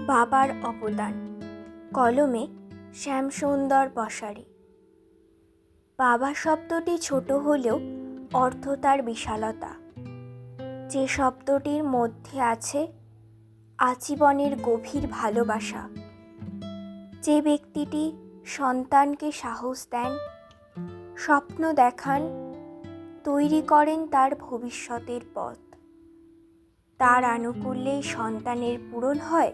বাবার অবদান। কলমে শ্যামসুন্দর পসারি। বাবা শব্দটি ছোট হলেও অর্থ তার বিশালতা। যে শব্দটির মধ্যে আছে আজীবনের গভীর ভালোবাসা। যে ব্যক্তিটি সন্তানকে সাহস দেন, স্বপ্ন দেখান, তৈরি করেন তার ভবিষ্যতের পথ, তার আনুকূল্যেই সন্তানের পূরণ হয়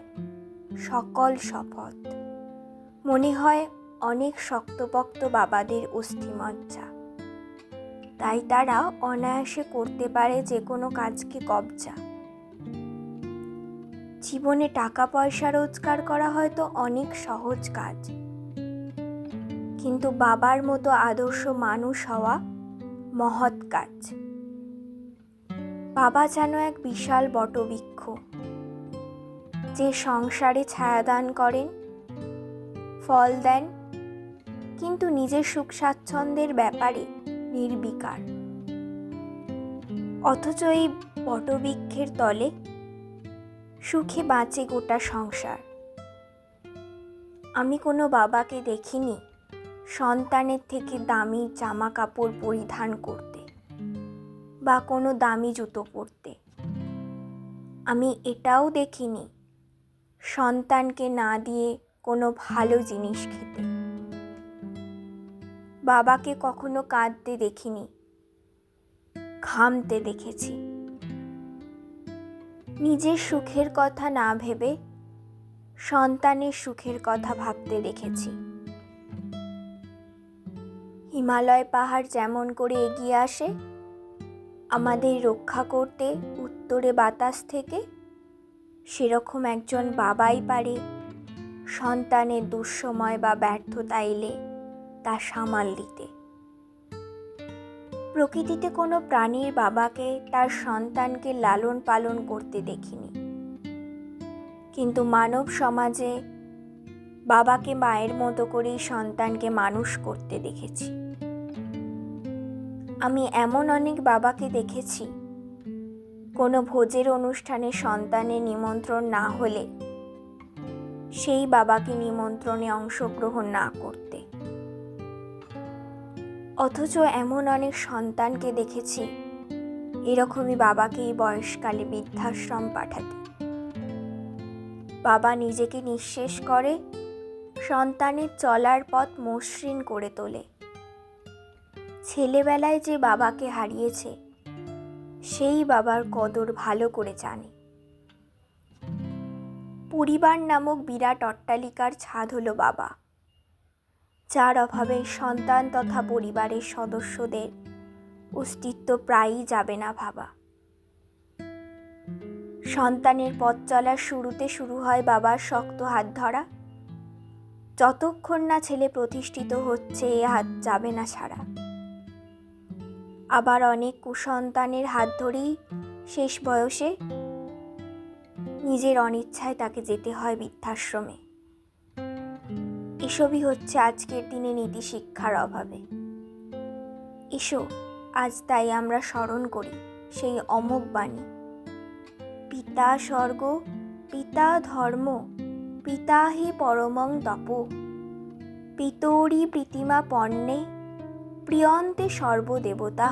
সকল শপথ। মনে হয় অনেক শক্তপোক্ত বাবাদের অস্থিমজ্জা, তাই তারা অনায়াসে করতে পারে যে কোনো কাজকে কবজা। জীবনে টাকা পয়সা রোজগার করা হয়তো অনেক সহজ কাজ, কিন্তু বাবার মতো আদর্শ মানুষ হওয়া মহৎ কাজ। বাবা যেন এক বিশাল বটবৃক্ষ, যে সংসারে ছায়াদান করেন, ফল দেন, কিন্তু নিজের সুখ স্বাচ্ছন্দ্যের ব্যাপারে নির্বিকার। অথচ এই বটবৃক্ষের তলে সুখে বাঁচে গোটা সংসার। আমি কোনো বাবাকে দেখিনি সন্তানের থেকে দামি জামা কাপড় পরিধান করতে বা কোনো দামি জুতো পরতে। আমি এটাও দেখিনি সন্তানকে না দিয়ে কোনো ভালো জিনিস খেতে। বাবাকে কখনো কাঁদতে দেখিনি, ঘামতে দেখেছি। নিজের সুখের কথা না ভেবে সন্তানের সুখের কথা ভাবতে দেখেছি। হিমালয় পাহাড় যেমন করে এগিয়ে আসে আমাদের রক্ষা করতে উত্তরে বাতাস থেকে, সেরকম একজন বাবাই পারে সন্তানের দুঃসময় বা ব্যর্থতা এলে তা সামাল দিতে। প্রকৃতিতে কোনো প্রাণীর বাবাকে তার সন্তানকে লালন পালন করতে দেখিনি, কিন্তু মানব সমাজে বাবাকে মায়ের মতো করেই সন্তানকে মানুষ করতে দেখেছি। আমি এমন অনেক বাবাকে দেখেছি কোনো ভোজের অনুষ্ঠানে সন্তানের নিমন্ত্রণ না হলে সেই বাবাকে নিমন্ত্রণে অংশগ্রহণ না করতে। অথচ এমন অনেক সন্তানকে দেখেছি এরকমই বাবাকেই বয়সকালে বৃদ্ধাশ্রম পাঠাতে। বাবা নিজেকে নিঃশেষ করে সন্তানের চলার পথ মসৃণ করে তোলে। ছেলেবেলায় যে বাবাকে হারিয়েছে সেই বাবার কদর ভালো করে জানে। পরিবার নামক বিরাট অট্টালিকার ছাদ হলো বাবা, যার অভাবে সন্তান তথা পরিবারের সদস্যদের অস্তিত্ব প্রায়ই যাবে না ভাবা। সন্তানের পথ চলার শুরুতে শুরু হয় বাবার শক্ত হাত ধরা। যতক্ষণ না ছেলে প্রতিষ্ঠিত হচ্ছে এ হাত যাবে না ছাড়া। আবার অনেক কুসন্তানের হাত ধরেই শেষ বয়সে নিজের অনিচ্ছায় তাকে যেতে হয় বৃদ্ধাশ্রমে। এসবই হচ্ছে আজকের দিনে নীতি শিক্ষার অভাবে। এসো আজ তাই আমরা স্মরণ করি সেই অমোঘ বাণী, পিতা স্বর্গ পিতা ধর্ম পিতা হি পরমং তপ, পিতরি প্রীতিমা পণ্যে প্রিয়ন্তে সর্বদেবতা।